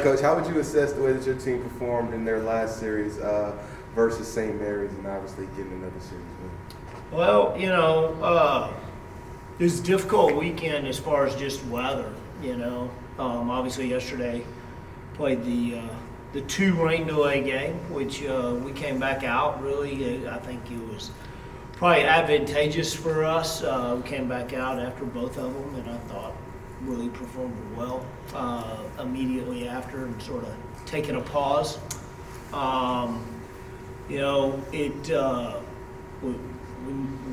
Coach, how would you assess the way that your team performed in their last series versus St. Mary's and obviously getting another series win? Well, it was a difficult weekend as far as just weather, Obviously yesterday played the 2 rain delay game, which we came back out. Really, I think it was probably advantageous for us. We came back out after both of them, and I thought really performed well immediately after and sort of taking a pause. We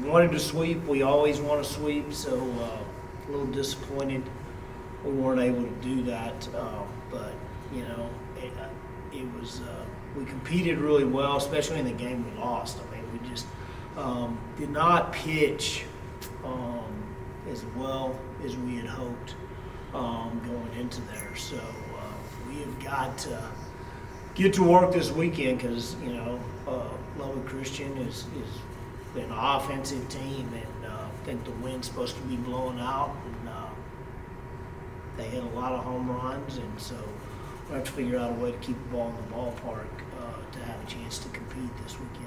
wanted to sweep. We always want to sweep, so a little disappointed we weren't able to do that. But it was we competed really well, especially in the game we lost. I mean, we just did not pitch as well as we had hoped going into there. So we have got to get to work this weekend because Lubbock Christian is an offensive team, and I think the wind's supposed to be blowing out, and they hit a lot of home runs, and so we have to figure out a way to keep the ball in the ballpark to have a chance to compete this weekend.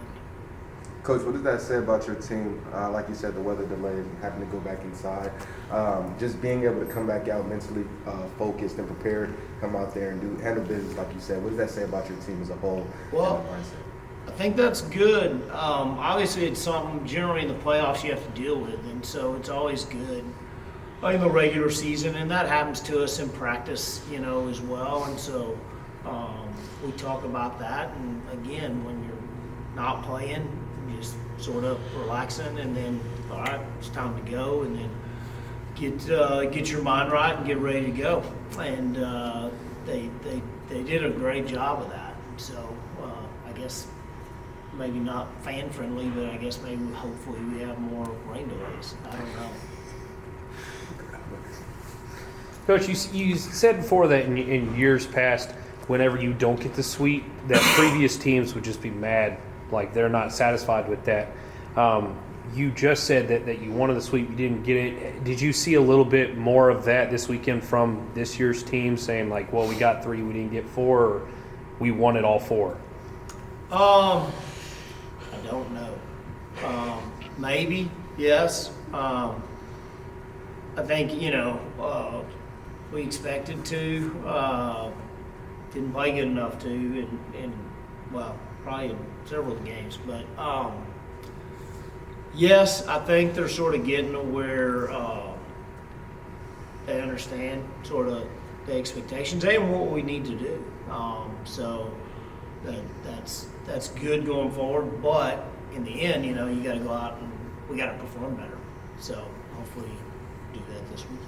Coach, what does that say about your team? Like you said, the weather delays and having to go back inside. Just being able to come back out mentally focused and prepared, come out there and handle business like you said. What does that say about your team as a whole? Well, I think that's good. Obviously, it's something generally in the playoffs you have to deal with, and so it's always good in the regular season, and that happens to us in practice, as well. And so we talk about that. And again, when you're not playing, you're just sort of relaxing, and then all right, it's time to go, and then get your mind right and get ready to go. And they did a great job of that. And so I guess maybe not fan friendly, but I guess maybe hopefully we have more rain delays. I don't know. Coach, you said before that in years past, whenever you don't get the sweep, that previous teams would just be mad, like they're not satisfied with that. You just said that you wanted the sweep, you didn't get it. Did you see a little bit more of that this weekend from this year's team, saying like, well, we got 3, we didn't get 4, or we wanted all 4? I don't know. Maybe, yes. I think, we expected to. Didn't play good enough to, and probably in several of the games. But, yes, I think they're sort of getting to where they understand sort of the expectations and what we need to do. So that's good going forward. But in the end, you got to go out and we got to perform better. So hopefully do that this weekend.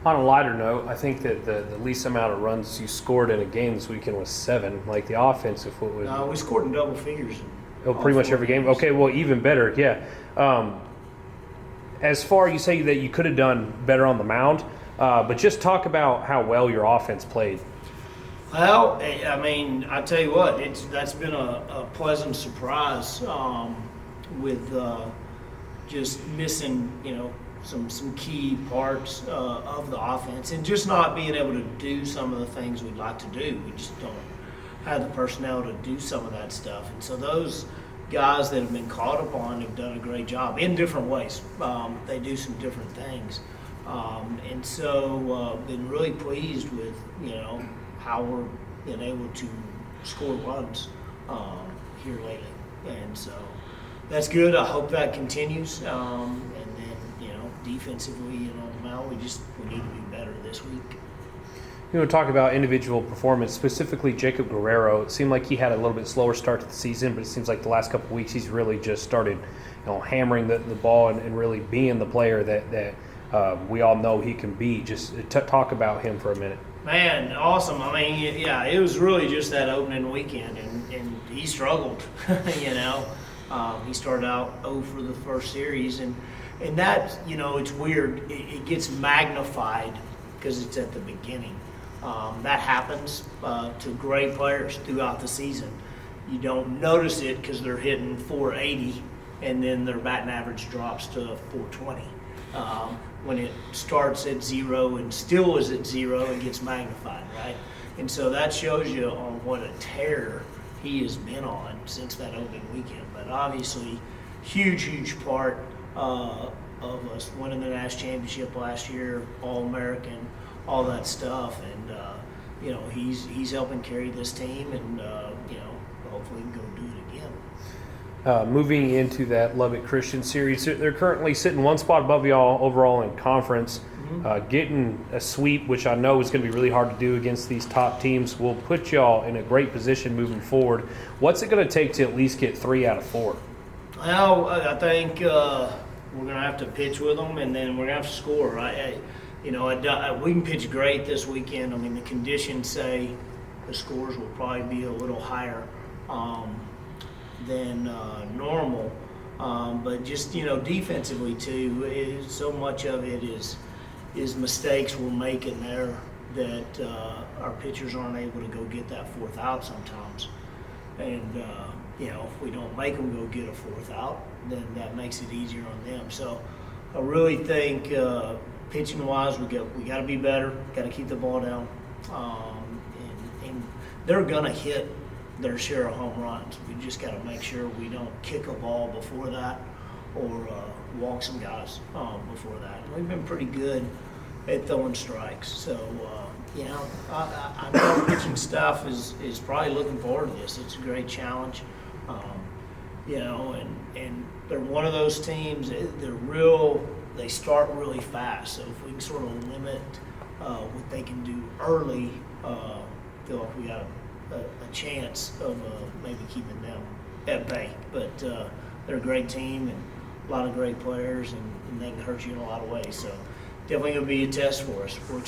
On a lighter note, I think that the least amount of runs you scored in a game this weekend was 7. Like the offensive foot was. We scored in double figures. Pretty much every game. Okay, well, even better, yeah. As far you say that you could have done better on the mound, but just talk about how well your offense played. Well, I mean, I tell you what, that's been a pleasant surprise with just missing, some key parts of the offense and just not being able to do some of the things we'd like to do. We just don't have the personnel to do some of that stuff. And so those guys that have been called upon have done a great job in different ways. They do some different things. And so been really pleased with, how we're been able to score runs here lately. And so that's good. I hope that continues. And then, defensively, on the mound, we need to be better this week. Talk about individual performance, specifically Jacob Guerrero. It seemed like he had a little bit slower start to the season, but it seems like the last couple of weeks he's really just started, hammering the ball and really being the player that we all know he can be. Just talk about him for a minute. Man, awesome. I mean, yeah, it was really just that opening weekend, and he struggled, He started out 0 for the first series, and that, it's weird. It gets magnified because it's at the beginning. That happens to great players throughout the season. You don't notice it because they're hitting 480, and then their batting average drops to 420. When it starts at 0 and still is at 0, it gets magnified, right? And so that shows you on what a tear he has been on since that opening weekend. But obviously, huge part of us winning the national championship last year, All-American, all that stuff. And, he's helping carry this team, and, hopefully he can go do it again. Moving into that Lubbock Christian series, they're currently sitting one spot above y'all overall in conference. Getting a sweep, which I know is going to be really hard to do against these top teams, will put y'all in a great position moving forward. What's it going to take to at least get 3 out of 4? Well, I think we're going to have to pitch with them, and then we're going to have to score. We can pitch great this weekend. I mean, the conditions say the scores will probably be a little higher than normal. But just, defensively too, so much of it is mistakes we're making there that our pitchers aren't able to go get that 4th out sometimes. And, if we don't make them go get a 4th out, then that makes it easier on them. So I really think pitching-wise, we got to be better, got to keep the ball down. And they're going to hit their share of home runs. We just got to make sure we don't kick a ball before that or walk some guys before that. We've been pretty good at throwing strikes. So, I know our pitching staff is probably looking forward to this. It's a great challenge. And they're one of those teams, they start really fast. So if we can sort of limit what they can do early, I feel like we got a chance of maybe keeping them at bay. But they're a great team and a lot of great players, and they can hurt you in a lot of ways. So definitely going to be a test for us. We're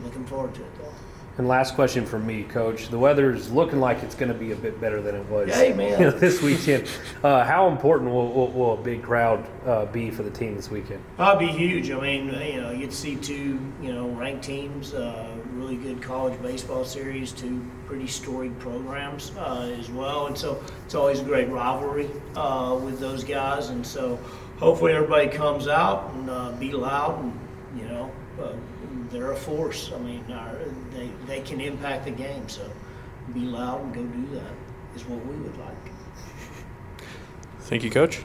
looking forward to it, though. And last question from me, Coach. The weather's looking like it's going to be a bit better than it was this weekend. How important will a big crowd be for the team this weekend? It'll be huge. I mean, you'd see 2, ranked teams, really good college baseball series, 2 pretty storied programs as well. And so it's always a great rivalry with those guys. And so hopefully everybody comes out and be loud and, they're a force. I mean, they can impact the game. So be loud and go do that is what we would like. Thank you, Coach.